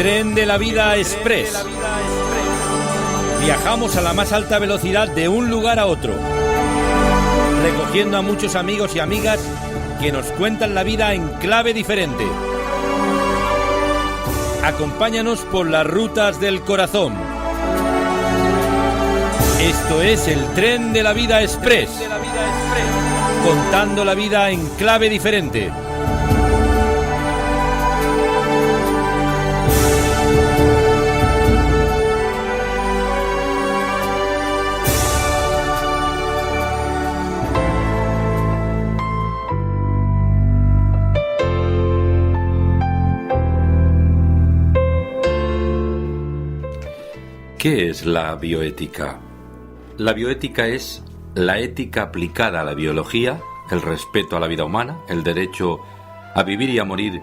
Tren de la Vida Express. Viajamos a la más alta velocidad de un lugar a otro, recogiendo a muchos amigos y amigas que nos cuentan la vida en clave diferente. Acompáñanos por las rutas del corazón. Esto es el Tren de la Vida Express, contando la vida en clave diferente. ¿Qué es la bioética? La bioética es la ética aplicada a la biología, el respeto a la vida humana, el derecho a vivir y a morir,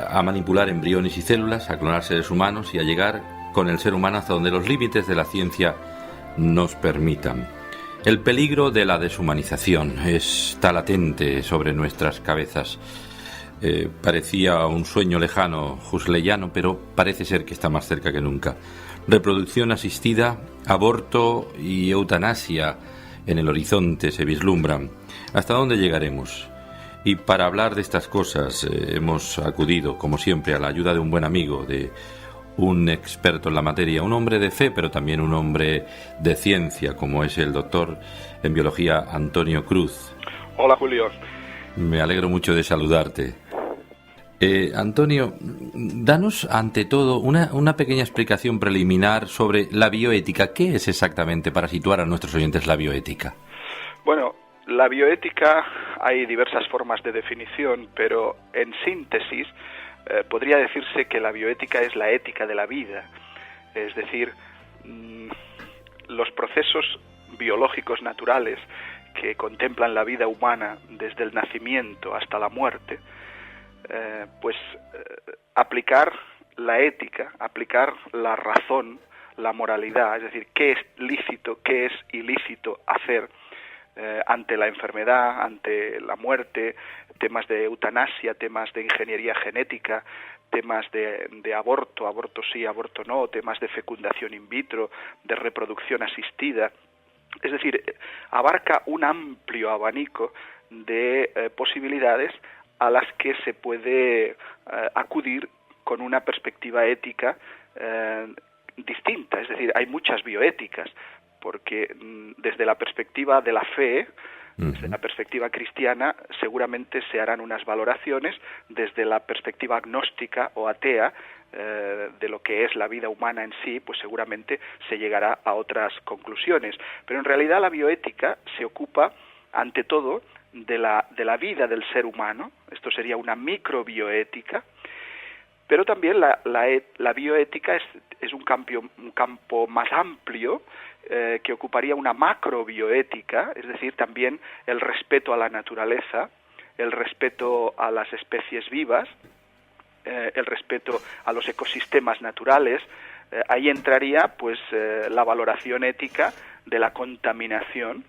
a manipular embriones y células, a clonar seres humanos y a llegar con el ser humano hasta donde los límites de la ciencia nos permitan. El peligro de la deshumanización está latente sobre nuestras cabezas. Parecía un sueño lejano, huxleyano, pero parece ser que está más cerca que nunca. Reproducción asistida, aborto y eutanasia en el horizonte se vislumbran. ¿Hasta dónde llegaremos? Y para hablar de estas cosas hemos acudido, como siempre, a la ayuda de un buen amigo, de un experto en la materia, un hombre de fe, pero también un hombre de ciencia, como es el doctor en biología Antonio Cruz. Hola, Julio. Me alegro mucho de saludarte. Antonio, danos ante todo una pequeña explicación preliminar sobre la bioética. ¿Qué es exactamente, para situar a nuestros oyentes, la bioética? Bueno, la bioética hay diversas formas de definición, pero en síntesis podría decirse que la bioética es la ética de la vida. Es decir, los procesos biológicos naturales que contemplan la vida humana desde el nacimiento hasta la muerte, aplicar la ética, aplicar la razón, la moralidad, es decir, qué es lícito, qué es ilícito hacer ante la enfermedad, ante la muerte, temas de eutanasia, temas de ingeniería genética, temas de aborto sí, aborto no, temas de fecundación in vitro, de reproducción asistida. Es decir, abarca un amplio abanico de posibilidades a las que se puede acudir con una perspectiva ética distinta. Es decir, hay muchas bioéticas, porque desde la perspectiva de la fe, desde la perspectiva cristiana, seguramente se harán unas valoraciones, desde la perspectiva agnóstica o atea, de lo que es la vida humana en sí, pues seguramente se llegará a otras conclusiones. Pero en realidad la bioética se ocupa, ante todo, de la vida del ser humano. Esto sería una microbioética, pero también la bioética es un campo más amplio, que ocuparía una macrobioética, es decir, también el respeto a la naturaleza, el respeto a las especies vivas, el respeto a los ecosistemas naturales. Ahí entraría pues la valoración ética de la contaminación,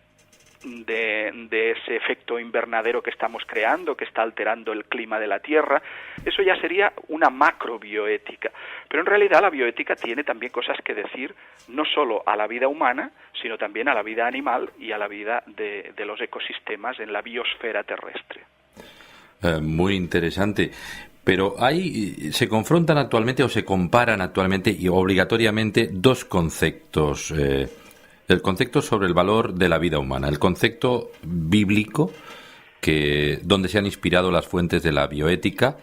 de ese efecto invernadero que estamos creando, que está alterando el clima de la Tierra. Eso ya sería una macrobioética. Pero en realidad la bioética tiene también cosas que decir, no solo a la vida humana, sino también a la vida animal y a la vida de los ecosistemas en la biosfera terrestre. Muy interesante. Pero se confrontan actualmente o se comparan actualmente y obligatoriamente dos conceptos. El concepto sobre el valor de la vida humana, el concepto bíblico, donde se han inspirado las fuentes de la bioética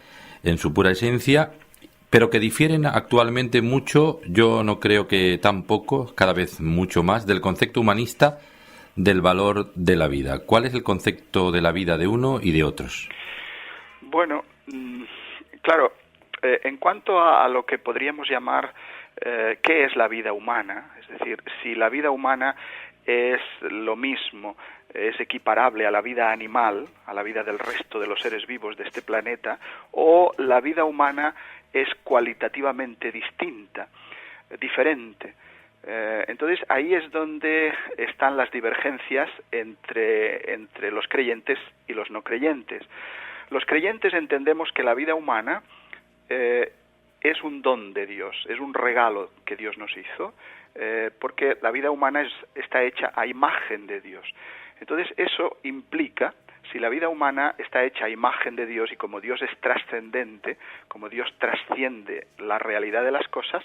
en su pura esencia, pero que difieren actualmente mucho, yo no creo que tampoco, cada vez mucho más, del concepto humanista del valor de la vida. ¿Cuál es el concepto de la vida de uno y de otros? Bueno, claro, en cuanto a lo que podríamos llamar ¿qué es la vida humana? Es decir, si la vida humana es lo mismo, es equiparable a la vida animal, a la vida del resto de los seres vivos de este planeta, o la vida humana es cualitativamente distinta, diferente. Entonces ahí es donde están las divergencias entre los creyentes y los no creyentes. Los creyentes entendemos que la vida humana es un don de Dios, es un regalo que Dios nos hizo, porque la vida humana está hecha a imagen de Dios. Entonces eso implica, si la vida humana está hecha a imagen de Dios y como Dios es trascendente, como Dios trasciende la realidad de las cosas,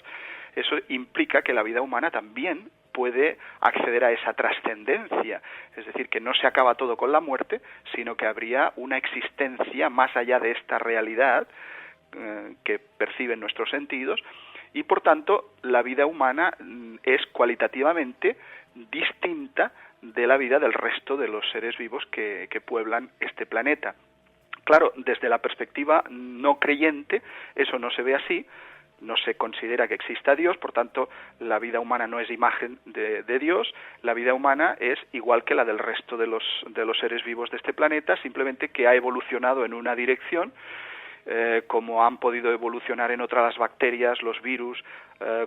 eso implica que la vida humana también puede acceder a esa trascendencia, es decir, que no se acaba todo con la muerte, sino que habría una existencia más allá de esta realidad que perciben nuestros sentidos, y por tanto la vida humana es cualitativamente distinta de la vida del resto de los seres vivos que pueblan este planeta. Claro, desde la perspectiva no creyente eso no se ve así, no se considera que exista Dios, por tanto la vida humana no es imagen de Dios, la vida humana es igual que la del resto de los seres vivos de este planeta, simplemente que ha evolucionado en una dirección, como han podido evolucionar en otras las bacterias, los virus,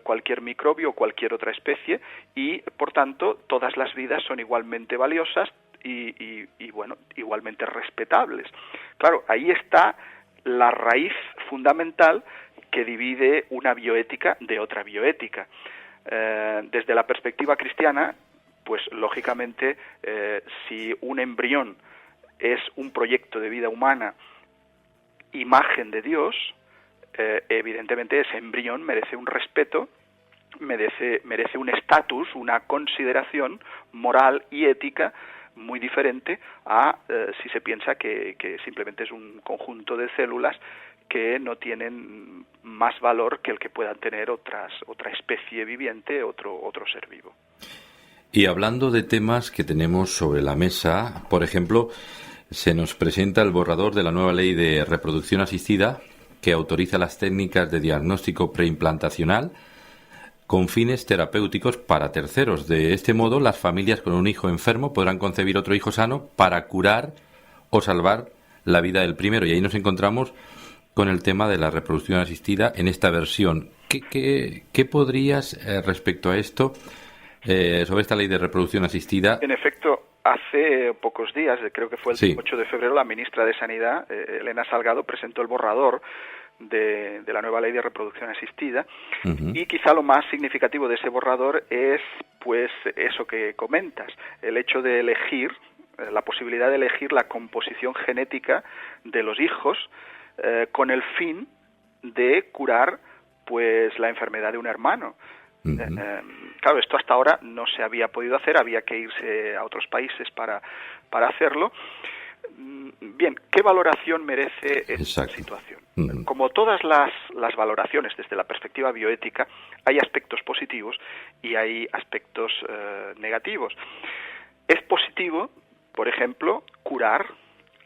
cualquier microbio o cualquier otra especie, y por tanto todas las vidas son igualmente valiosas y bueno, igualmente respetables. Claro, ahí está la raíz fundamental que divide una bioética de otra bioética. Desde la perspectiva cristiana, pues lógicamente, si un embrión es un proyecto de vida humana, imagen de Dios, evidentemente ese embrión merece un respeto, merece un estatus, una consideración moral y ética muy diferente a si se piensa que simplemente es un conjunto de células que no tienen más valor que el que puedan tener otra especie viviente, otro ser vivo. Y hablando de temas que tenemos sobre la mesa, por ejemplo, se nos presenta el borrador de la nueva ley de reproducción asistida que autoriza las técnicas de diagnóstico preimplantacional con fines terapéuticos para terceros. De este modo, las familias con un hijo enfermo podrán concebir otro hijo sano para curar o salvar la vida del primero. Y ahí nos encontramos con el tema de la reproducción asistida en esta versión. ¿Qué podrías, respecto a esto, sobre esta ley de reproducción asistida? En efecto, hace pocos días, creo que fue el 8 de febrero, la ministra de Sanidad, Elena Salgado, presentó el borrador de la nueva ley de reproducción asistida, y quizá lo más significativo de ese borrador es pues eso que comentas, el hecho de elegir, la posibilidad de elegir la composición genética de los hijos con el fin de curar pues la enfermedad de un hermano. Claro, esto hasta ahora no se había podido hacer, había que irse a otros países para hacerlo. Bien, ¿qué valoración merece esta situación? Como todas las valoraciones desde la perspectiva bioética, hay aspectos positivos y hay aspectos negativos. Es positivo, por ejemplo, curar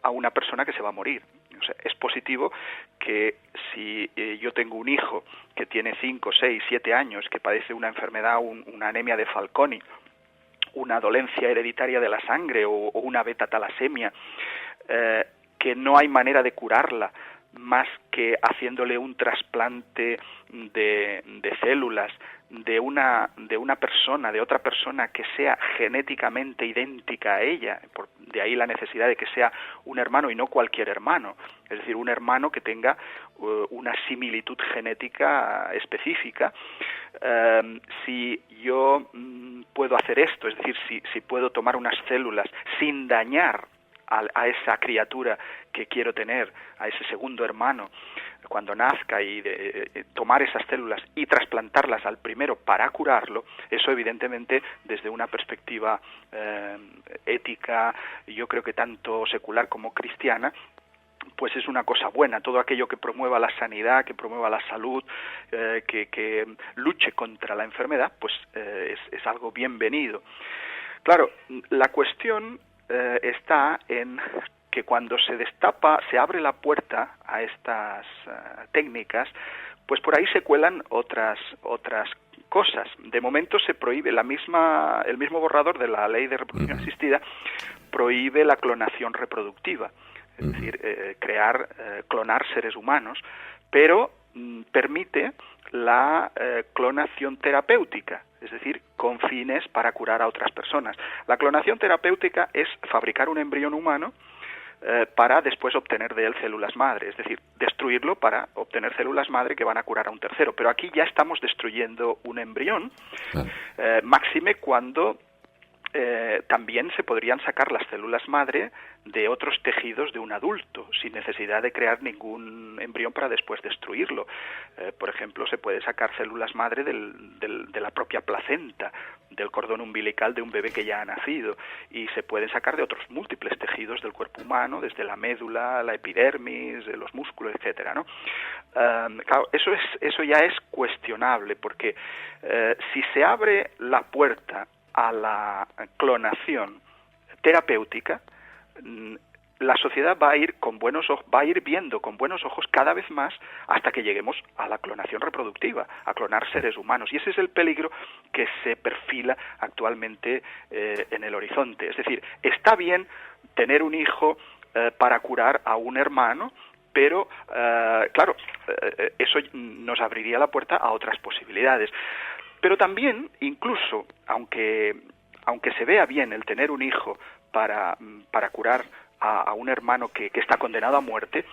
a una persona que se va a morir. O sea, es positivo que si yo tengo un hijo que tiene 5, 6, 7 años, que padece una enfermedad, una anemia de Fanconi, una dolencia hereditaria de la sangre o una beta-talasemia, que no hay manera de curarla más que haciéndole un trasplante de células de otra persona que sea genéticamente idéntica a ella, de ahí la necesidad de que sea un hermano y no cualquier hermano, es decir, un hermano que tenga una similitud genética específica. Si yo puedo hacer esto, es decir, si puedo tomar unas células sin dañar a esa criatura que quiero tener, a ese segundo hermano, cuando nazca, y tomar esas células y trasplantarlas al primero para curarlo, eso evidentemente desde una perspectiva ética, yo creo que tanto secular como cristiana, pues es una cosa buena. Todo aquello que promueva la sanidad, que promueva la salud, que luche contra la enfermedad, pues es algo bienvenido. Claro, la cuestión está en que cuando se abre la puerta a estas técnicas, pues por ahí se cuelan otras cosas. De momento se prohíbe el mismo borrador de la ley de reproducción asistida prohíbe la clonación reproductiva, es decir, clonar seres humanos, pero permite la clonación terapéutica, es decir, con fines para curar a otras personas. La clonación terapéutica es fabricar un embrión humano para después obtener de él células madre, es decir, destruirlo para obtener células madre que van a curar a un tercero. Pero aquí ya estamos destruyendo un embrión, máxime cuando también se podrían sacar las células madre de otros tejidos de un adulto, sin necesidad de crear ningún embrión para después destruirlo. Por ejemplo, se puede sacar células madre de la propia placenta, del cordón umbilical de un bebé que ya ha nacido, y se pueden sacar de otros múltiples tejidos del cuerpo humano, desde la médula, la epidermis, los músculos, etcétera, ¿no? Claro, eso ya es cuestionable, porque si se abre la puerta a la clonación terapéutica, la sociedad va a ir viendo con buenos ojos cada vez más hasta que lleguemos a la clonación reproductiva, a clonar seres humanos, y ese es el peligro que se perfila actualmente en el horizonte. Es decir, está bien tener un hijo para curar a un hermano, pero claro, eso nos abriría la puerta a otras posibilidades. Pero también, incluso, aunque se vea bien el tener un hijo para curar a un hermano que está condenado a muerte,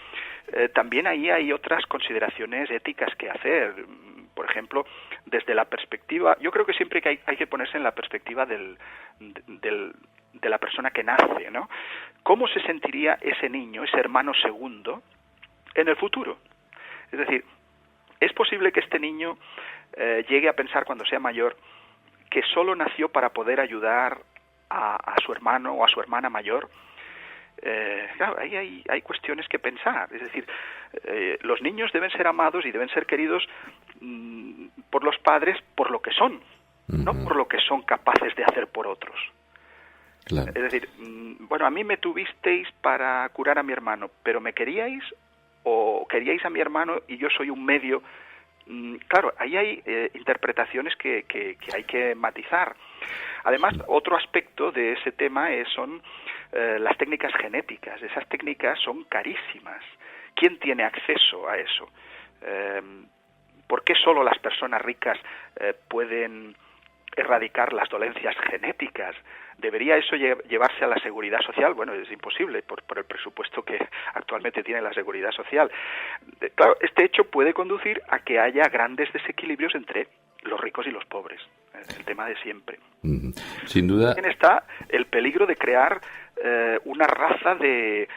también ahí hay otras consideraciones éticas que hacer. Por ejemplo, desde la perspectiva, yo creo que siempre que hay que ponerse en la perspectiva de la persona que nace, ¿no? ¿Cómo se sentiría ese niño, ese hermano segundo, en el futuro? Es decir, es posible que este niño llegue a pensar cuando sea mayor que solo nació para poder ayudar a su hermano o a su hermana mayor. Claro, ahí hay cuestiones que pensar. Es decir, los niños deben ser amados y deben ser queridos por los padres por lo que son, no por lo que son capaces de hacer por otros. Claro. Es decir, bueno, a mí me tuvisteis para curar a mi hermano, pero ¿me queríais o queríais a mi hermano y yo soy un medio? Claro, ahí hay interpretaciones que hay que matizar. Además, otro aspecto de ese tema son las técnicas genéticas. Esas técnicas son carísimas. ¿Quién tiene acceso a eso? ¿Por qué solo las personas ricas pueden erradicar las dolencias genéticas? ¿Debería eso llevarse a la seguridad social? Bueno, es imposible por el presupuesto que actualmente tiene la seguridad social. Claro, este hecho puede conducir a que haya grandes desequilibrios entre los ricos y los pobres. El tema de siempre. Sin duda. También está el peligro de crear una raza de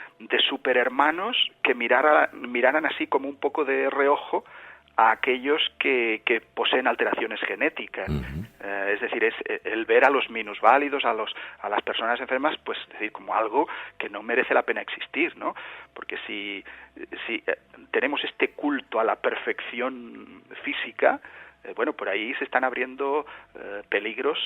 superhermanos que miraran así como un poco de reojo a aquellos que poseen alteraciones genéticas. Es decir, es el ver a los minusválidos, a las personas enfermas, pues decir como algo que no merece la pena existir, ¿no? Porque si tenemos este culto a la perfección física, bueno, por ahí se están abriendo peligros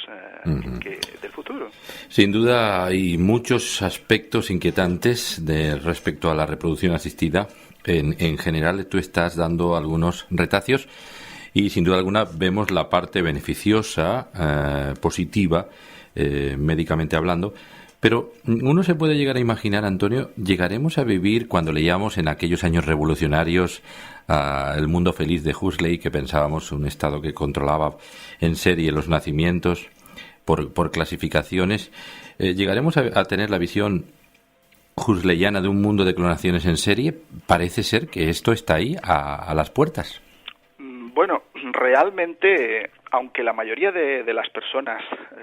del futuro. Sin duda hay muchos aspectos inquietantes respecto a la reproducción asistida. En general, tú estás dando algunos retacios y sin duda alguna vemos la parte beneficiosa, positiva, médicamente hablando. Pero uno se puede llegar a imaginar, Antonio, ¿llegaremos a vivir cuando leíamos en aquellos años revolucionarios El mundo feliz de Huxley, que pensábamos un Estado que controlaba en serie los nacimientos por clasificaciones? ¿Llegaremos a tener la visión huxleyana de un mundo de clonaciones en serie? Parece ser que esto está ahí a las puertas. Bueno, realmente, aunque la mayoría de las personas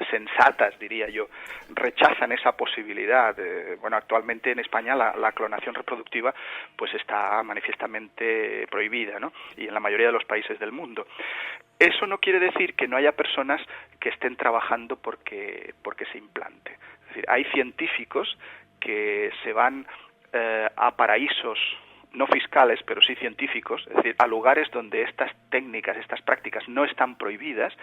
sensatas, diría yo, rechazan esa posibilidad, bueno, actualmente en España la clonación reproductiva pues está manifiestamente prohibida, ¿no? Y en la mayoría de los países del mundo. Eso no quiere decir que no haya personas que estén trabajando porque se implante. Es decir, hay científicos que se van a paraísos no fiscales, pero sí científicos, es decir, a lugares donde estas técnicas, estas prácticas no están prohibidas,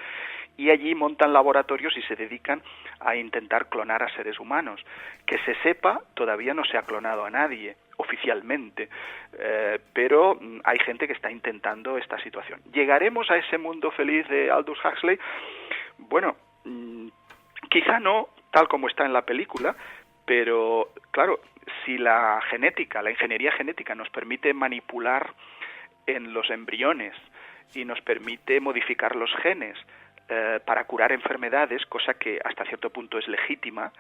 y allí montan laboratorios y se dedican a intentar clonar a seres humanos. Que se sepa, todavía no se ha clonado a nadie oficialmente, pero hay gente que está intentando esta situación. ¿Llegaremos a ese mundo feliz de Aldous Huxley? Bueno, quizá no, tal como está en la película, pero claro, si la ingeniería genética nos permite manipular en los embriones y nos permite modificar los genes para curar enfermedades, cosa que hasta cierto punto es legítima,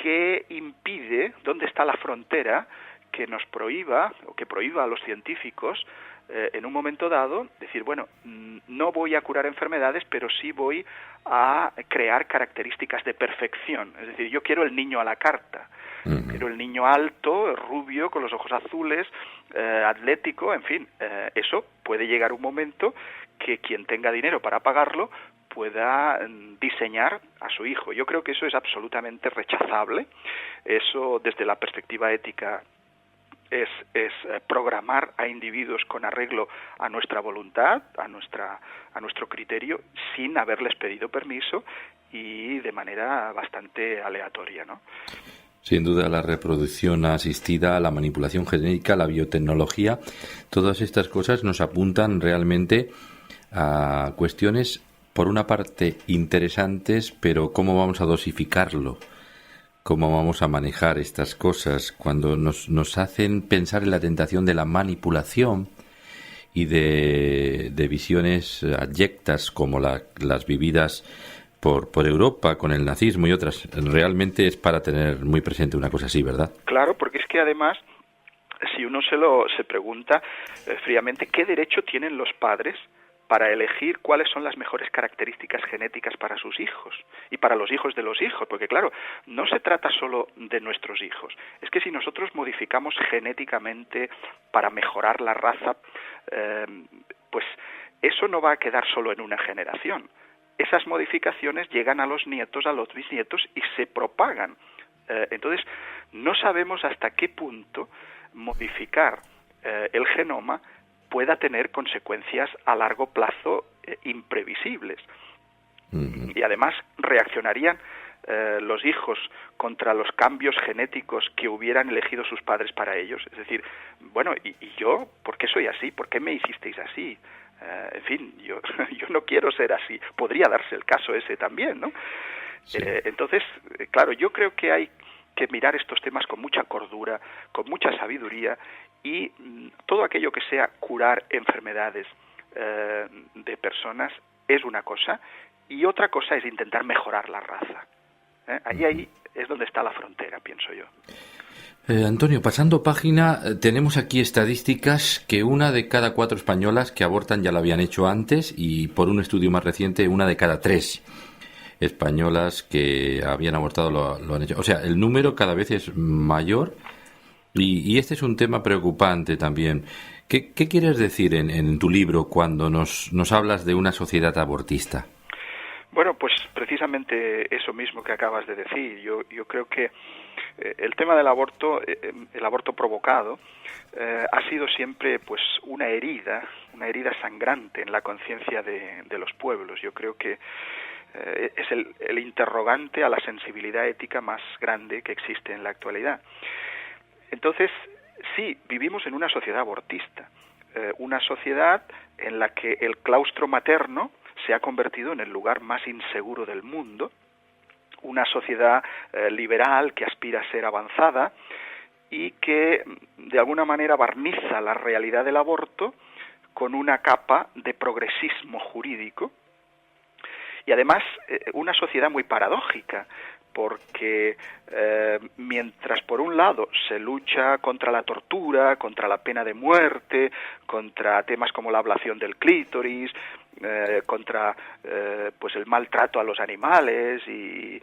¿qué impide, dónde está la frontera que nos prohíba, o que prohíba a los científicos en un momento dado decir, bueno, no voy a curar enfermedades, pero sí voy a crear características de perfección? Es decir, yo quiero el niño a la carta, quiero el niño alto, rubio, con los ojos azules, atlético, en fin, eso puede llegar un momento que quien tenga dinero para pagarlo pueda diseñar a su hijo. Yo creo que eso es absolutamente rechazable. Eso, desde la perspectiva ética, es programar a individuos con arreglo a nuestra voluntad, a nuestro criterio, sin haberles pedido permiso y de manera bastante aleatoria, ¿no? Sin duda, la reproducción asistida, la manipulación genética, la biotecnología, todas estas cosas nos apuntan realmente a cuestiones, por una parte, interesantes, pero ¿cómo vamos a dosificarlo? ¿Cómo vamos a manejar estas cosas cuando nos hacen pensar en la tentación de la manipulación y de visiones abyectas como las vividas por Europa con el nazismo y otras? Realmente es para tener muy presente una cosa así, ¿verdad? Claro, porque es que además, si uno se pregunta fríamente, ¿qué derecho tienen los padres para elegir cuáles son las mejores características genéticas para sus hijos y para los hijos de los hijos? Porque claro, no se trata solo de nuestros hijos. Es que si nosotros modificamos genéticamente para mejorar la raza, pues eso no va a quedar solo en una generación. Esas modificaciones llegan a los nietos, a los bisnietos y se propagan. Entonces, no sabemos hasta qué punto modificar el genoma pueda tener consecuencias a largo plazo imprevisibles. Y además reaccionarían los hijos contra los cambios genéticos que hubieran elegido sus padres para ellos. Es decir, bueno, ¿y yo? ¿Por qué soy así? ¿Por qué me hicisteis así? En fin, yo no quiero ser así. Podría darse el caso ese también, ¿no? Sí. Entonces, claro, yo creo que hay que mirar estos temas con mucha cordura, con mucha sabiduría, y todo aquello que sea curar enfermedades de personas es una cosa, y otra cosa es intentar mejorar la raza. Ahí es donde está la frontera, pienso yo. Antonio, pasando página, tenemos aquí estadísticas que 1 de cada 4 españolas que abortan ya lo habían hecho antes, y por un estudio más reciente, 1 de cada 3 españolas que habían abortado lo han hecho. O sea, el número cada vez es mayor, y este es un tema preocupante también. ¿Qué quieres decir en tu libro cuando nos hablas de una sociedad abortista? Bueno, pues precisamente eso mismo que acabas de decir. Yo creo que el tema del aborto, el aborto provocado, ha sido siempre pues una herida sangrante en la conciencia de los pueblos. Yo creo que es el interrogante a la sensibilidad ética más grande que existe en la actualidad. Entonces, sí, vivimos en una sociedad abortista, una sociedad en la que el claustro materno se ha convertido en el lugar más inseguro del mundo, una sociedad liberal que aspira a ser avanzada y que de alguna manera barniza la realidad del aborto con una capa de progresismo jurídico, y además una sociedad muy paradójica, porque mientras por un lado se lucha contra la tortura, contra la pena de muerte, contra temas como la ablación del clítoris, contra pues el maltrato a los animales y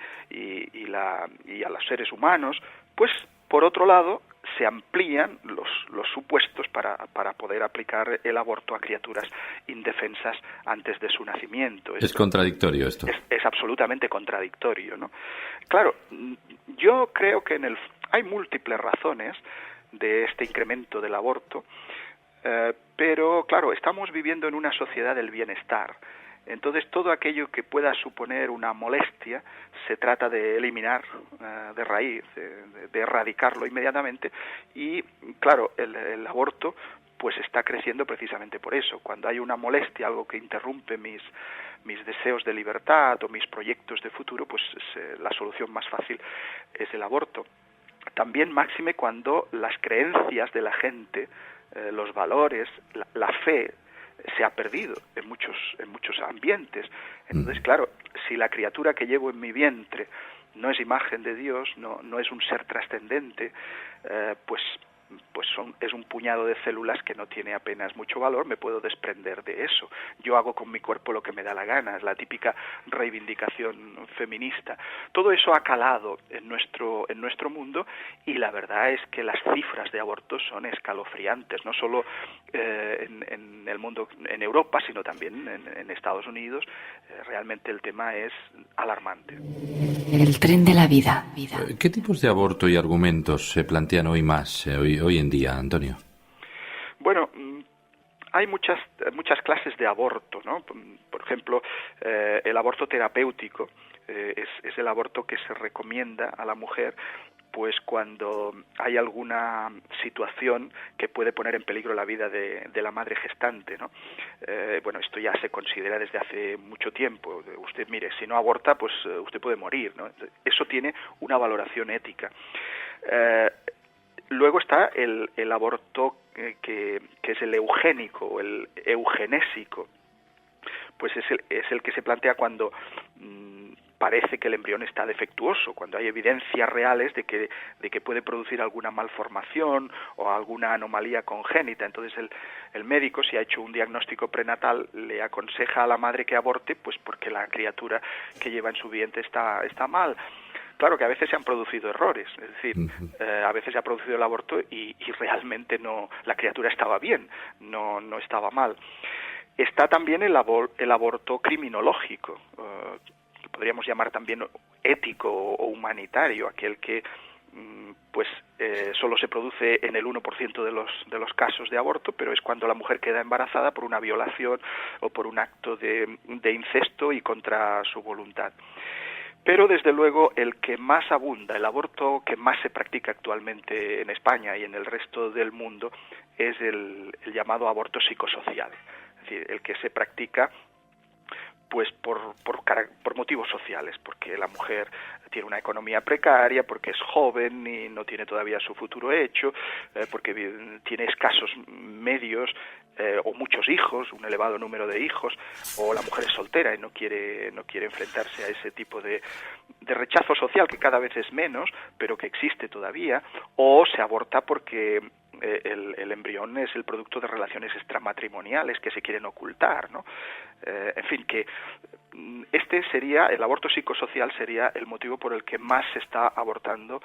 a los seres humanos, pues por otro lado se amplían los supuestos para poder aplicar el aborto a criaturas indefensas antes de su nacimiento. Es contradictorio esto. Es absolutamente contradictorio, ¿no? Claro, yo creo que hay múltiples razones de este incremento del aborto, pero claro, estamos viviendo en una sociedad del bienestar. Entonces, todo aquello que pueda suponer una molestia se trata de eliminar de raíz, de erradicarlo inmediatamente. Y, claro, el aborto pues está creciendo precisamente por eso. Cuando hay una molestia, algo que interrumpe mis deseos de libertad o mis proyectos de futuro, pues la solución más fácil es el aborto. También máxime cuando las creencias de la gente, los valores, la fe, se ha perdido en muchos ambientes. Entonces, claro, si la criatura que llevo en mi vientre no es imagen de Dios, no es un ser trascendente, pues es un puñado de células que no tiene apenas mucho valor, me puedo desprender de eso. Yo hago con mi cuerpo lo que me da la gana, es la típica reivindicación feminista. Todo eso ha calado en nuestro mundo, y la verdad es que las cifras de abortos son escalofriantes, no solo en el mundo, en Europa, sino también en Estados Unidos. Realmente el tema es alarmante. El tren de la vida. ¿Qué tipos de aborto y argumentos se plantean hoy en día, Antonio? Bueno, hay muchas clases de aborto, ¿no? Por ejemplo, el aborto terapéutico es el aborto que se recomienda a la mujer pues cuando hay alguna situación que puede poner en peligro la vida de la madre gestante, ¿no? Bueno, esto ya se considera desde hace mucho tiempo. Usted, mire, si no aborta, pues usted puede morir, ¿no? Eso tiene una valoración ética. Luego está el aborto que es el eugénico o el eugenésico. Pues es el que se plantea cuando parece que el embrión está defectuoso, cuando hay evidencias reales de que puede producir alguna malformación o alguna anomalía congénita. Entonces el médico, si ha hecho un diagnóstico prenatal, le aconseja a la madre que aborte, pues porque la criatura que lleva en su vientre está mal. Claro que a veces se han producido errores, es decir, a veces se ha producido el aborto y realmente la criatura estaba bien, no estaba mal. Está también el aborto criminológico, que podríamos llamar también ético o humanitario, aquel que solo se produce en el 1% de los casos de aborto, pero es cuando la mujer queda embarazada por una violación o por un acto de incesto y contra su voluntad. Pero desde luego el que más abunda, el aborto que más se practica actualmente en España y en el resto del mundo, es el llamado aborto psicosocial, es decir, el que se practica pues por motivos sociales, porque la mujer tiene una economía precaria, porque es joven y no tiene todavía su futuro hecho, porque tiene escasos medios o muchos hijos, un elevado número de hijos, o la mujer es soltera y no quiere enfrentarse a ese tipo de rechazo social que cada vez es menos, pero que existe todavía, o se aborta porque el embrión es el producto de relaciones extramatrimoniales que se quieren ocultar, ¿no? En fin, que el aborto psicosocial sería el motivo por el que más se está abortando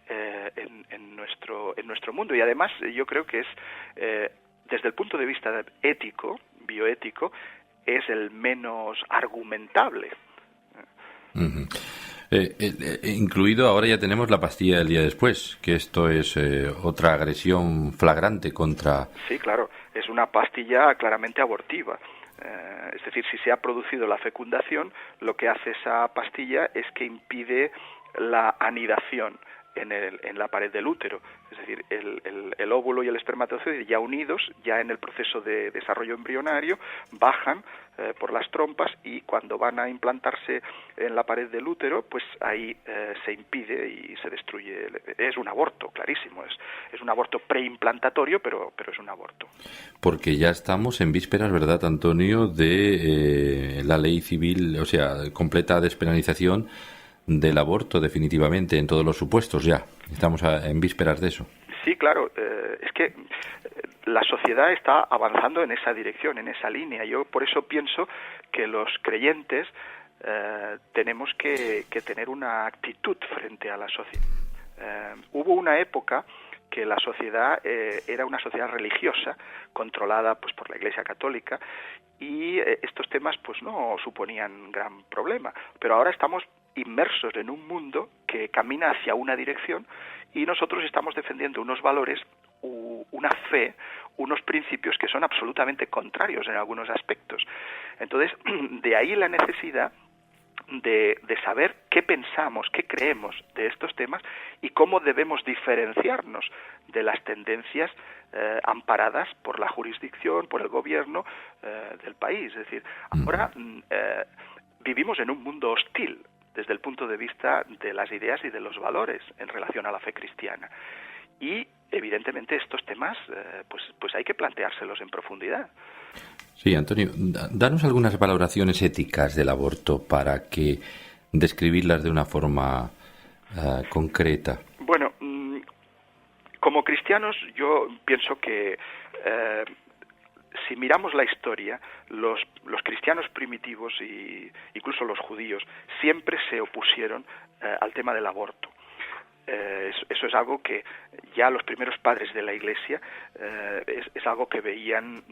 en nuestro mundo, y además yo creo que es desde el punto de vista ético, bioético, es el menos argumentable. Uh-huh. Incluido ahora ya tenemos la pastilla del día después, que esto es otra agresión flagrante contra... Sí, claro, es una pastilla claramente abortiva. Es decir, si se ha producido la fecundación, lo que hace esa pastilla es que impide la anidación en la pared del útero. Es decir, el óvulo y el espermatozoide ya unidos, ya en el proceso de desarrollo embrionario, bajan por las trompas, y cuando van a implantarse en la pared del útero, pues ahí se impide y se destruye. Es un aborto, clarísimo. Es un aborto preimplantatorio, pero es un aborto. Porque ya estamos en vísperas, ¿verdad, Antonio?, de la ley civil, o sea, completa despenalización del aborto definitivamente en todos los supuestos ya. Estamos en vísperas de eso. Sí, claro. Es que la sociedad está avanzando en esa dirección, en esa línea. Yo por eso pienso que los creyentes tenemos que tener una actitud frente a la sociedad. Hubo una época que la sociedad era una sociedad religiosa, controlada pues por la Iglesia Católica, y estos temas pues no suponían gran problema. Pero ahora estamos inmersos en un mundo que camina hacia una dirección, y nosotros estamos defendiendo unos valores, una fe, unos principios que son absolutamente contrarios en algunos aspectos. Entonces, de ahí la necesidad de saber qué pensamos, qué creemos de estos temas y cómo debemos diferenciarnos de las tendencias amparadas por la jurisdicción, por el gobierno del país. Es decir, ahora vivimos en un mundo hostil desde el punto de vista de las ideas y de los valores en relación a la fe cristiana. Y, evidentemente, estos temas pues hay que planteárselos en profundidad. Sí, Antonio, danos algunas valoraciones éticas del aborto para que describirlas de una forma concreta? Bueno, como cristianos yo pienso que si miramos la historia, los cristianos primitivos y incluso los judíos siempre se opusieron al tema del aborto. Eso es algo que ya los primeros padres de la Iglesia es algo que veían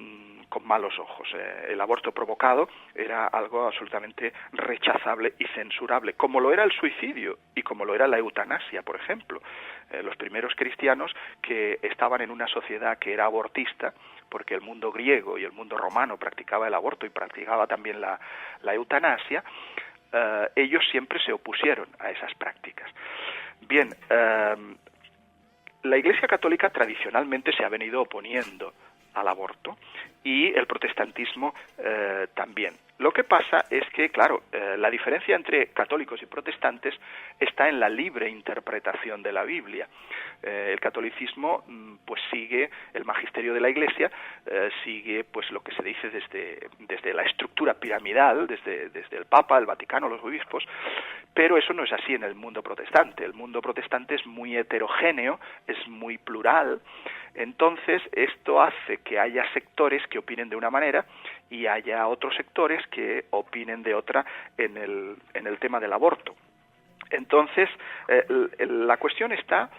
con malos ojos. El aborto provocado era algo absolutamente rechazable y censurable, como lo era el suicidio y como lo era la eutanasia, por ejemplo. Los primeros cristianos que estaban en una sociedad que era abortista, porque el mundo griego y el mundo romano practicaba el aborto y practicaba también la eutanasia, ellos siempre se opusieron a esas prácticas. Bien, la Iglesia Católica tradicionalmente se ha venido oponiendo al aborto y el protestantismo también. Lo que pasa es que, claro, la diferencia entre católicos y protestantes está en la libre interpretación de la Biblia. El catolicismo pues sigue el magisterio de la Iglesia, sigue pues lo que se dice desde la estructura piramidal, desde el Papa, el Vaticano, los obispos, pero eso no es así en el mundo protestante. El mundo protestante es muy heterogéneo, es muy plural. Entonces esto hace que haya sectores que opinen de una manera y haya otros sectores que opinen de otra en el tema del aborto. Entonces la cuestión está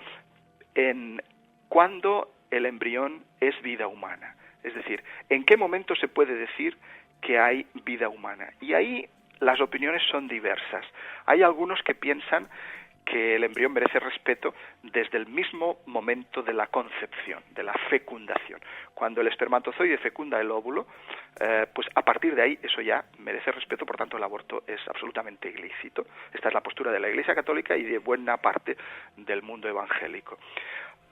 en cuándo el embrión es vida humana, es decir, en qué momento se puede decir que hay vida humana. Y ahí las opiniones son diversas. Hay algunos que piensan que el embrión merece respeto desde el mismo momento de la concepción, de la fecundación. Cuando el espermatozoide fecunda el óvulo, pues a partir de ahí eso ya merece respeto, por tanto el aborto es absolutamente ilícito. Esta es la postura de la Iglesia Católica y de buena parte del mundo evangélico.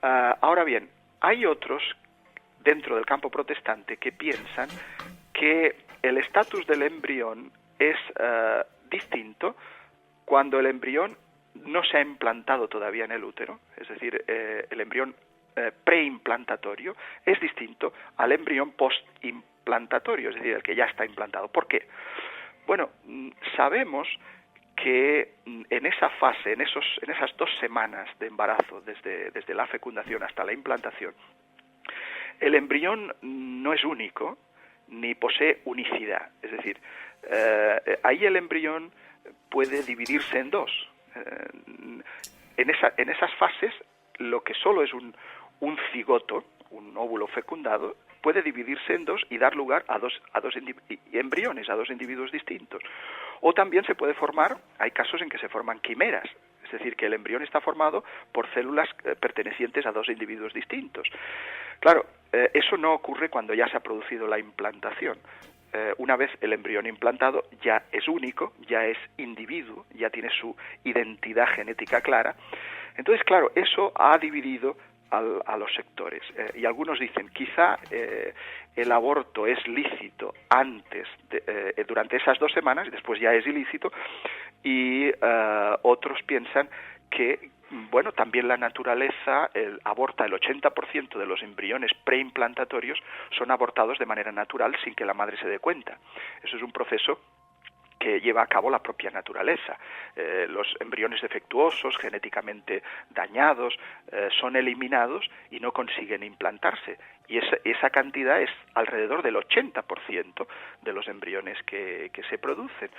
Ahora bien, hay otros dentro del campo protestante que piensan que el estatus del embrión es distinto cuando el embrión no se ha implantado todavía en el útero, es decir, el embrión preimplantatorio es distinto al embrión postimplantatorio, es decir, el que ya está implantado. ¿Por qué? Bueno, sabemos que en esa fase, en esas 2 semanas de embarazo, desde la fecundación hasta la implantación, el embrión no es único ni posee unicidad, es decir, ahí el embrión puede dividirse en 2. En esas fases, lo que solo es un cigoto, un óvulo fecundado, puede dividirse en 2 y dar lugar a dos embriones, a 2 individuos distintos. O también se puede formar, hay casos en que se forman quimeras, es decir, que el embrión está formado por células pertenecientes a 2 individuos distintos. Claro, eso no ocurre cuando ya se ha producido la implantación. Una vez el embrión implantado ya es único, ya es individuo, ya tiene su identidad genética clara. Entonces, claro, eso ha dividido a los sectores. Y algunos dicen, quizá el aborto es lícito antes, durante esas 2 semanas, y después ya es ilícito, y otros piensan que, bueno, también la naturaleza aborta el 80% de los embriones preimplantatorios son abortados de manera natural sin que la madre se dé cuenta. Eso es un proceso que lleva a cabo la propia naturaleza. Los embriones defectuosos, genéticamente dañados, son eliminados y no consiguen implantarse. Y esa cantidad es alrededor del 80% de los embriones que se producen.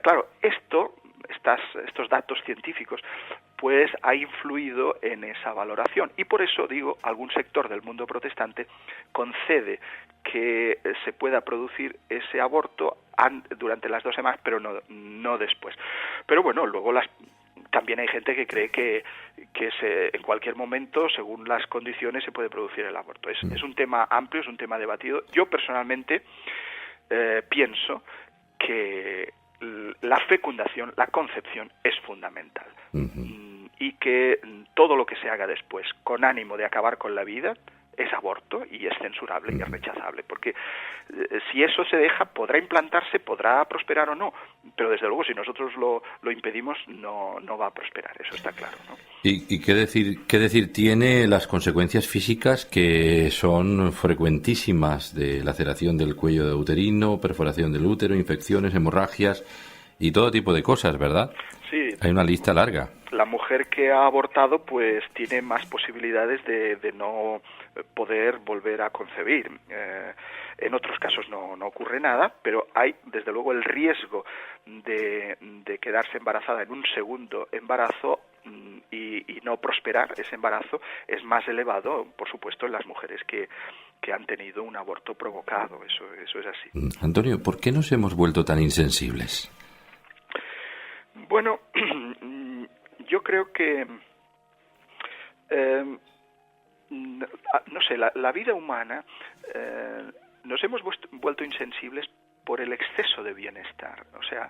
Claro, estos datos científicos pues ha influido en esa valoración y por eso digo, algún sector del mundo protestante concede que se pueda producir ese aborto durante las 2 semanas, pero no después. Pero bueno, luego también hay gente que cree que en cualquier momento, según las condiciones, se puede producir el aborto. Es un tema amplio, es un tema debatido. Yo personalmente pienso que la fecundación, la concepción es fundamental. Y que todo lo que se haga después con ánimo de acabar con la vida es aborto y es censurable y es rechazable, porque si eso se deja, podrá implantarse, podrá prosperar o no, pero desde luego si nosotros lo impedimos no va a prosperar, eso está claro, ¿no? ¿Y qué decir tiene las consecuencias físicas que son frecuentísimas de laceración del cuello uterino, perforación del útero, infecciones, hemorragias y todo tipo de cosas, ¿verdad? Sí. Hay una lista larga. La mujer que ha abortado pues tiene más posibilidades de no poder volver a concebir. En otros casos no ocurre nada, pero hay desde luego el riesgo de quedarse embarazada en un segundo embarazo y no prosperar ese embarazo es más elevado, por supuesto, en las mujeres que han tenido un aborto provocado. Eso es así. Antonio, ¿por qué nos hemos vuelto tan insensibles? Bueno, yo creo que no sé, la vida humana nos hemos vuelto insensibles por el exceso de bienestar. O sea,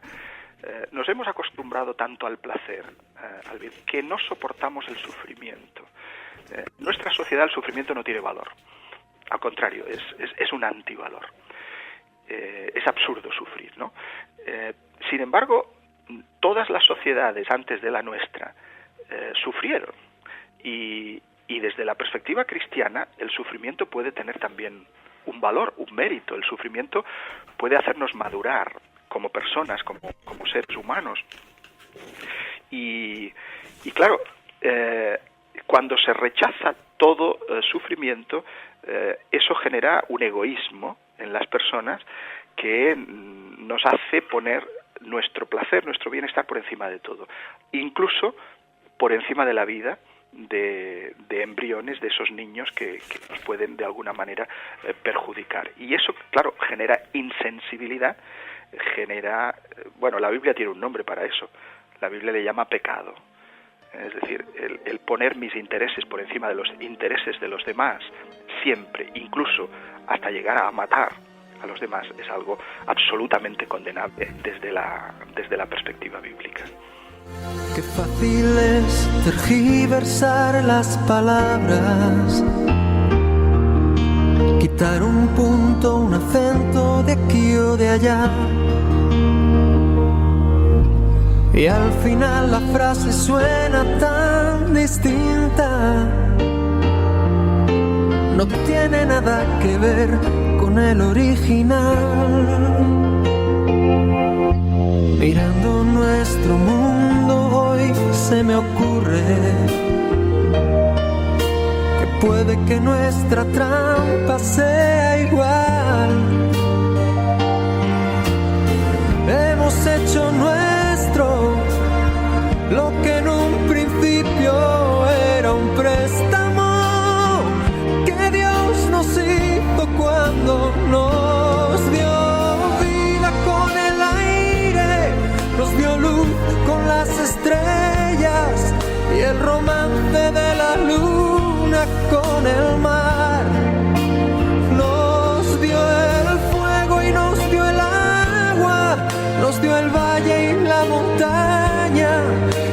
nos hemos acostumbrado tanto al placer, al bien, que no soportamos el sufrimiento. En nuestra sociedad el sufrimiento no tiene valor. Al contrario, es un antivalor. Es absurdo sufrir, ¿no? Sin embargo, todas las sociedades antes de la nuestra sufrieron. Y desde la perspectiva cristiana, el sufrimiento puede tener también un valor, un mérito. El sufrimiento puede hacernos madurar como personas, como seres humanos. Y claro, cuando se rechaza todo sufrimiento, eso genera un egoísmo en las personas que nos hace poner nuestro placer, nuestro bienestar por encima de todo, incluso por encima de la vida de embriones, de esos niños que nos pueden de alguna manera perjudicar. Y eso, claro, genera insensibilidad, bueno, la Biblia tiene un nombre para eso, la Biblia le llama pecado. Es decir, el poner mis intereses por encima de los intereses de los demás, siempre, incluso hasta llegar a matar a los demás, es algo absolutamente condenable desde la perspectiva bíblica. Qué fácil es tergiversar las palabras, quitar un punto, un acento de aquí o de allá, y al final la frase suena tan distinta. No tiene nada que ver con el original. Mirando nuestro mundo hoy se me ocurre que puede que nuestra trampa sea igual. Hemos hecho nuestro lo que en un principio era un préstamo que Dios nos hizo cuando nos dio vida con el aire, nos dio luz con las estrellas y el romance de la luna con el mar. Nos dio el fuego y nos dio el agua, nos dio el valle y la montaña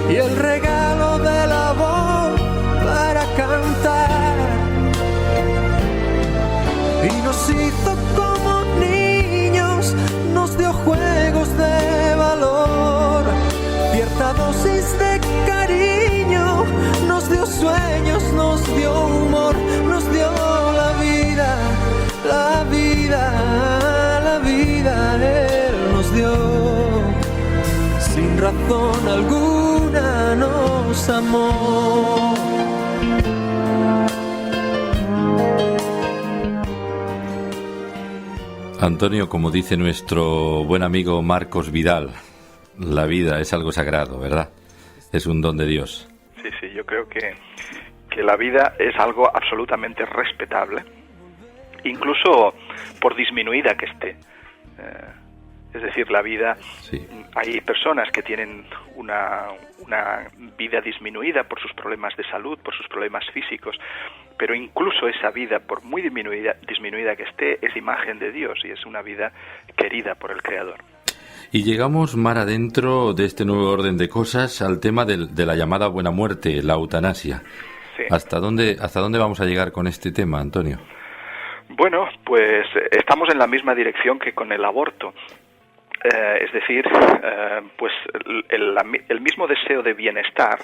y el regalo de la voz para cantar. Y nos hizo como niños, nos dio juegos de valor, cierta dosis de cariño, nos dio sueños, nos dio humor, nos dio la vida, la vida, la vida, Él nos dio. Sin razón alguna nos amó. Antonio, como dice nuestro buen amigo Marcos Vidal, la vida es algo sagrado, ¿verdad? Es un don de Dios. Sí, yo creo que la vida es algo absolutamente respetable, incluso por disminuida que esté. Es decir, la vida, sí. Hay personas que tienen una vida disminuida por sus problemas de salud, por sus problemas físicos, pero incluso esa vida, por muy disminuida que esté, es imagen de Dios y es una vida querida por el Creador. Y llegamos mar adentro de este nuevo orden de cosas al tema de la llamada buena muerte, la eutanasia. Sí. ¿Hasta dónde vamos a llegar con este tema, Antonio? Bueno, pues estamos en la misma dirección que con el aborto. Es decir, pues el mismo deseo de bienestar,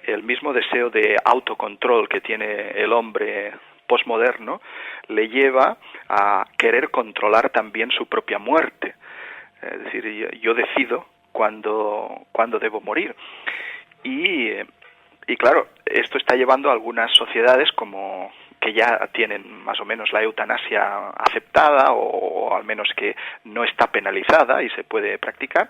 el mismo deseo de autocontrol que tiene el hombre posmoderno, le lleva a querer controlar también su propia muerte. Es decir, yo decido cuándo debo morir. Y claro, esto está llevando a algunas sociedades como que ya tienen más o menos la eutanasia aceptada o al menos que no está penalizada y se puede practicar,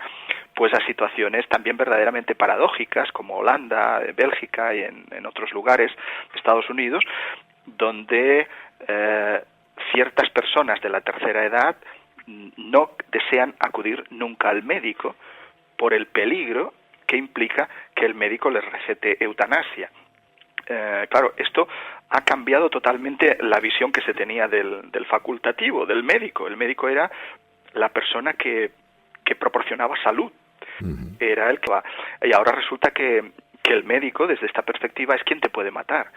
pues a situaciones también verdaderamente paradójicas como Holanda, Bélgica y en otros lugares, Estados Unidos, donde ciertas personas de la tercera edad no desean acudir nunca al médico por el peligro que implica que el médico les recete eutanasia. Claro, esto ha cambiado totalmente la visión que se tenía del facultativo, del médico. El médico era la persona que proporcionaba salud, era el que va. Y ahora resulta que el médico, desde esta perspectiva, es quien te puede matar.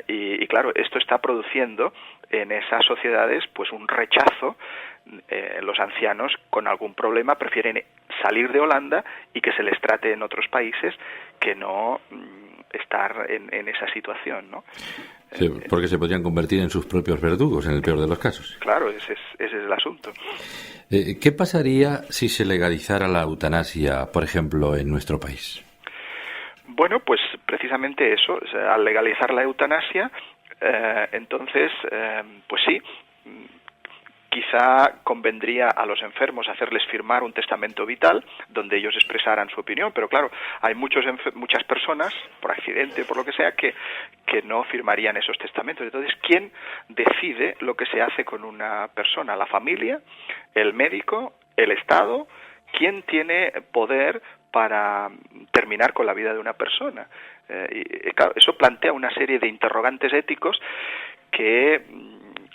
Y claro, esto está produciendo en esas sociedades pues un rechazo. Los ancianos con algún problema prefieren salir de Holanda y que se les trate en otros países que no estar en esa situación, ¿no? Sí, porque se podrían convertir en sus propios verdugos, en el peor de los casos. Claro, ese es el asunto. ¿Qué pasaría si se legalizara la eutanasia, por ejemplo, en nuestro país? Bueno, pues precisamente eso, o sea, al legalizar la eutanasia, entonces, pues sí, quizá convendría a los enfermos hacerles firmar un testamento vital donde ellos expresaran su opinión, pero claro, hay muchas personas, por accidente, por lo que sea, que no firmarían esos testamentos. Entonces, ¿quién decide lo que se hace con una persona? ¿La familia? ¿El médico? ¿El Estado? ¿Quién tiene poder para terminar con la vida de una persona? Y claro, eso plantea una serie de interrogantes éticos que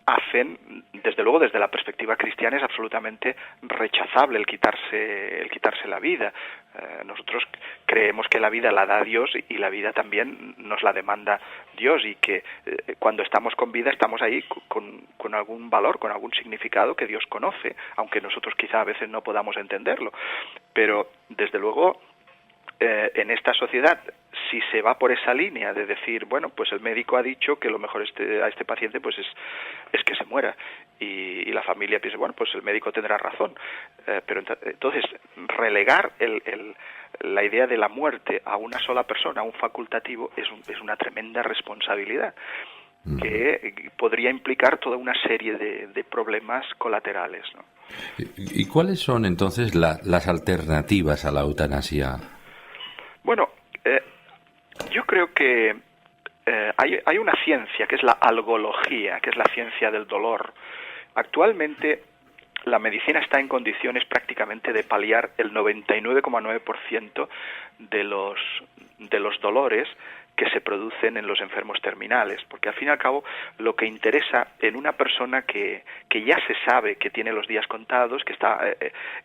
hacen, desde luego, desde la perspectiva cristiana es absolutamente rechazable el quitarse la vida. Nosotros creemos que la vida la da Dios y la vida también nos la demanda Dios, y que cuando estamos con vida estamos ahí con algún valor, con algún significado que Dios conoce, aunque nosotros quizá a veces no podamos entenderlo. Pero desde luego en esta sociedad, si se va por esa línea de decir, bueno, pues el médico ha dicho que lo mejor a este paciente pues es que se muera, y la familia piensa, bueno, pues el médico tendrá razón, pero entonces relegar la idea de la muerte a una sola persona, a un facultativo, es una tremenda responsabilidad que podría implicar toda una serie de problemas colaterales, ¿no? ¿Y cuáles son entonces las alternativas a la eutanasia? Bueno, yo creo que hay una ciencia que es la algología, que es la ciencia del dolor. Actualmente la medicina está en condiciones prácticamente de paliar el 99,9% de los dolores que se producen en los enfermos terminales, porque al fin y al cabo lo que interesa en una persona que ya se sabe que tiene los días contados, que está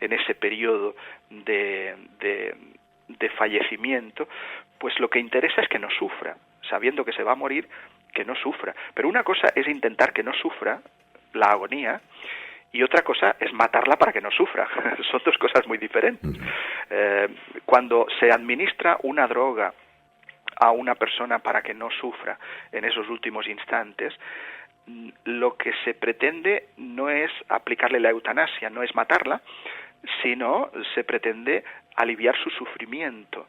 en ese periodo de fallecimiento, pues lo que interesa es que no sufra, sabiendo que se va a morir, que no sufra. Pero una cosa es intentar que no sufra la agonía, y otra cosa es matarla para que no sufra. Son dos cosas muy diferentes. Cuando se administra una droga a una persona para que no sufra en esos últimos instantes, lo que se pretende no es aplicarle la eutanasia, no es matarla, sino se pretende aliviar su sufrimiento.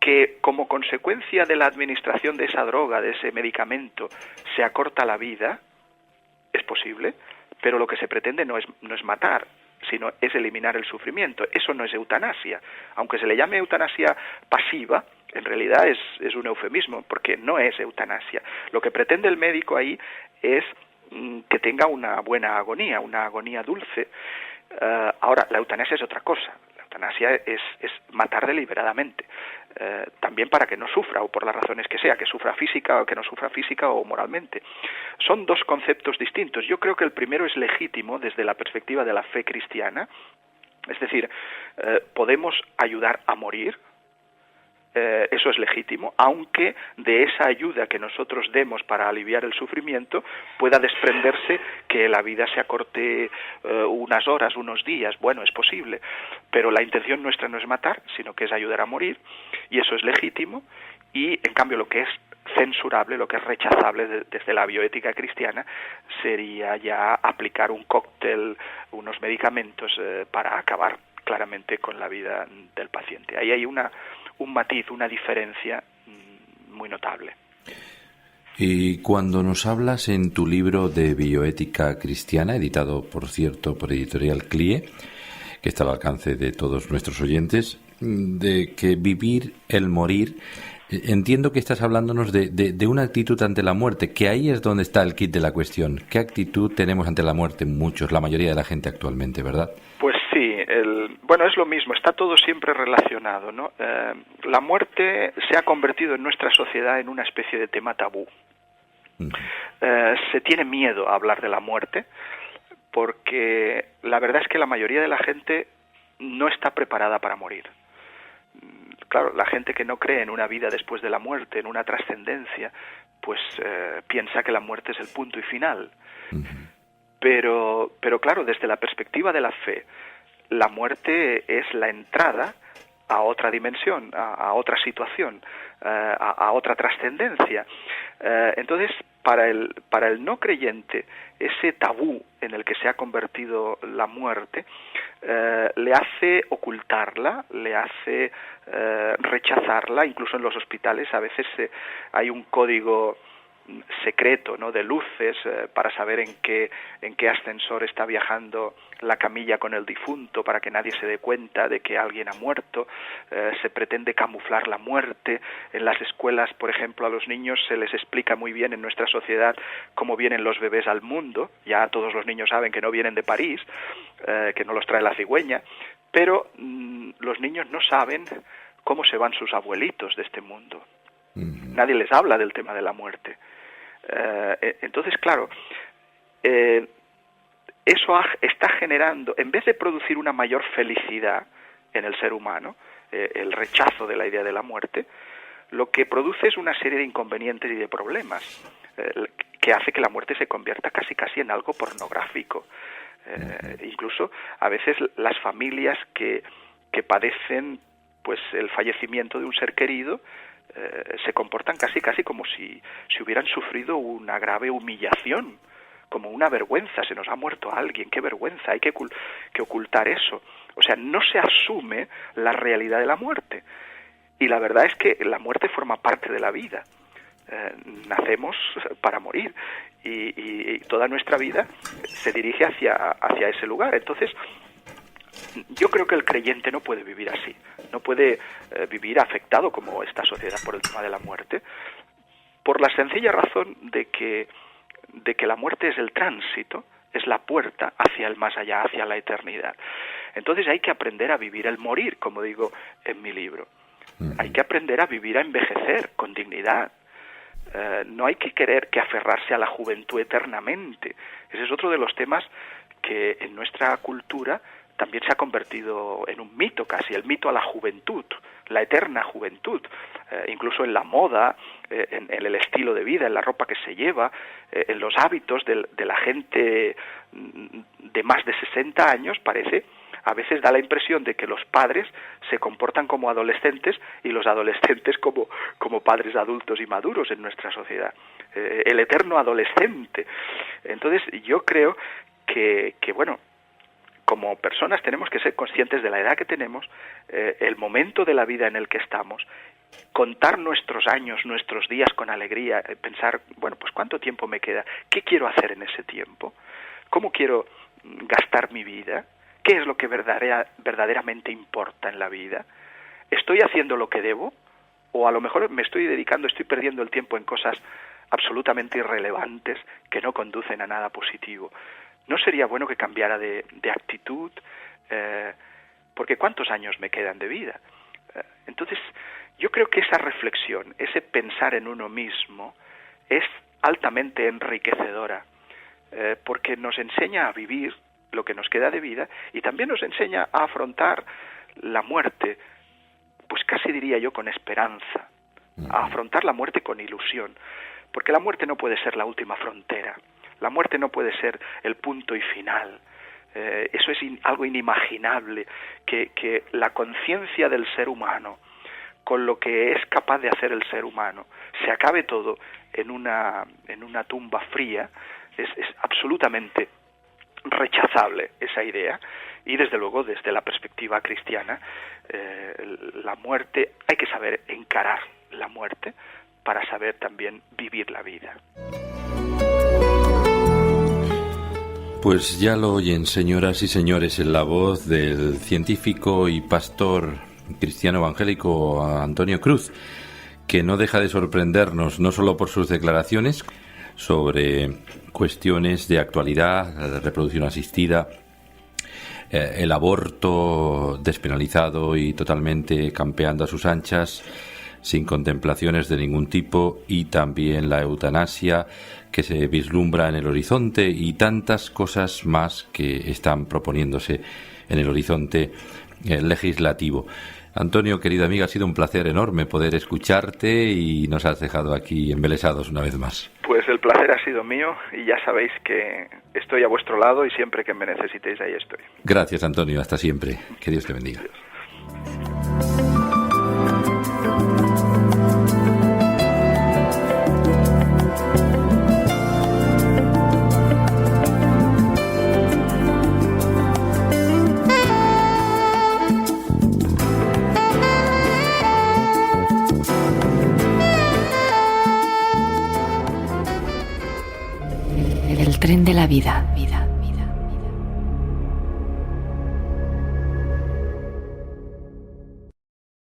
Que como consecuencia de la administración de esa droga, de ese medicamento, se acorta la vida, es posible, pero lo que se pretende no es matar, sino es eliminar el sufrimiento. Eso no es eutanasia. Aunque se le llame eutanasia pasiva, en realidad es un eufemismo, porque no es eutanasia. Lo que pretende el médico ahí es que tenga una buena agonía, una agonía dulce. Ahora, la eutanasia es otra cosa. La eutanasia es matar deliberadamente, también para que no sufra, o por las razones que sea, que sufra física o que no sufra física o moralmente. Son dos conceptos distintos. Yo creo que el primero es legítimo desde la perspectiva de la fe cristiana, es decir, podemos ayudar a morir. Eso es legítimo, aunque de esa ayuda que nosotros demos para aliviar el sufrimiento pueda desprenderse que la vida se acorte unas horas, unos días. Bueno, es posible, pero la intención nuestra no es matar, sino que es ayudar a morir, y eso es legítimo. Y en cambio lo que es censurable, lo que es rechazable desde la bioética cristiana, sería ya aplicar un cóctel, unos medicamentos para acabar claramente con la vida del paciente. Ahí hay un matiz, una diferencia muy notable. Y cuando nos hablas en tu libro de bioética cristiana, editado, por cierto, por Editorial CLIE, que está al alcance de todos nuestros oyentes, de que vivir el morir, entiendo que estás hablándonos de una actitud ante la muerte, que ahí es donde está el kit de la cuestión. ¿Qué actitud tenemos ante la muerte? Muchos, la mayoría de la gente actualmente, ¿verdad? Pues sí, bueno, es lo mismo, está todo siempre relacionado, ¿no? La muerte se ha convertido en nuestra sociedad en una especie de tema tabú. Se tiene miedo a hablar de la muerte porque la verdad es que la mayoría de la gente no está preparada para morir. Claro, la gente que no cree en una vida después de la muerte, en una trascendencia, pues piensa que la muerte es el punto y final. Pero claro, desde la perspectiva de la fe, la muerte es la entrada a otra dimensión, a otra situación, a otra trascendencia. Entonces, para el no creyente, ese tabú en el que se ha convertido la muerte le hace ocultarla, le hace rechazarla. Incluso en los hospitales a veces hay un código secreto, ¿no?, de luces para saber en qué ascensor está viajando la camilla con el difunto, para que nadie se dé cuenta de que alguien ha muerto. Se pretende camuflar la muerte. En las escuelas, por ejemplo, a los niños se les explica muy bien en nuestra sociedad cómo vienen los bebés al mundo. Ya todos los niños saben que no vienen de París, que no los trae la cigüeña, pero los niños no saben cómo se van sus abuelitos de este mundo. Nadie les habla del tema de la muerte. Entonces, claro, eso está generando, en vez de producir una mayor felicidad en el ser humano, el rechazo de la idea de la muerte, lo que produce es una serie de inconvenientes y de problemas que hace que la muerte se convierta casi en algo pornográfico. Incluso a veces las familias que padecen pues el fallecimiento de un ser querido se comportan casi como si hubieran sufrido una grave humillación, como una vergüenza. Se nos ha muerto alguien, qué vergüenza, hay que ocultar eso. O sea, no se asume la realidad de la muerte. Y la verdad es que la muerte forma parte de la vida. Nacemos para morir y toda nuestra vida se dirige hacia ese lugar. Entonces, yo creo que el creyente no puede vivir así, no puede vivir afectado como esta sociedad por el tema de la muerte, por la sencilla razón de que la muerte es el tránsito, es la puerta hacia el más allá, hacia la eternidad. Entonces hay que aprender a vivir el morir, como digo en mi libro. Hay que aprender a vivir, a envejecer con dignidad. No hay que querer que aferrarse a la juventud eternamente. Ese es otro de los temas que en nuestra cultura también se ha convertido en un mito casi, el mito a la juventud, la eterna juventud, incluso en la moda, en el estilo de vida, en la ropa que se lleva, en los hábitos de la gente de más de 60 años. A veces da la impresión de que los padres se comportan como adolescentes y los adolescentes como padres adultos y maduros en nuestra sociedad. El eterno adolescente. Entonces yo creo que bueno, como personas tenemos que ser conscientes de la edad que tenemos, el momento de la vida en el que estamos, contar nuestros años, nuestros días con alegría, pensar, bueno, pues ¿cuánto tiempo me queda? ¿Qué quiero hacer en ese tiempo? ¿Cómo quiero gastar mi vida? ¿Qué es lo que verdaderamente importa en la vida? ¿Estoy haciendo lo que debo? ¿O a lo mejor estoy perdiendo el tiempo en cosas absolutamente irrelevantes que no conducen a nada positivo? ¿No sería bueno que cambiara de actitud? Porque ¿cuántos años me quedan de vida? Entonces, yo creo que esa reflexión, ese pensar en uno mismo, es altamente enriquecedora, porque nos enseña a vivir lo que nos queda de vida y también nos enseña a afrontar la muerte, pues casi diría yo con esperanza, a afrontar la muerte con ilusión, porque la muerte no puede ser la última frontera. La muerte no puede ser el punto y final. Eso es algo inimaginable, que la conciencia del ser humano, con lo que es capaz de hacer el ser humano, se acabe todo en una tumba fría, es absolutamente rechazable esa idea. Y desde luego, desde la perspectiva cristiana, la muerte, hay que saber encarar la muerte para saber también vivir la vida. Pues ya lo oyen, señoras y señores, en la voz del científico y pastor cristiano evangélico Antonio Cruz, que no deja de sorprendernos no solo por sus declaraciones sobre cuestiones de actualidad, de reproducción asistida, el aborto despenalizado y totalmente campeando a sus anchas, sin contemplaciones de ningún tipo, y también la eutanasia que se vislumbra en el horizonte, y tantas cosas más que están proponiéndose en el horizonte legislativo. Antonio, querida amiga, ha sido un placer enorme poder escucharte y nos has dejado aquí embelesados una vez más. Pues el placer ha sido mío y ya sabéis que estoy a vuestro lado y siempre que me necesitéis ahí estoy. Gracias, Antonio, hasta siempre. Que Dios te bendiga. Adiós. El tren de la vida.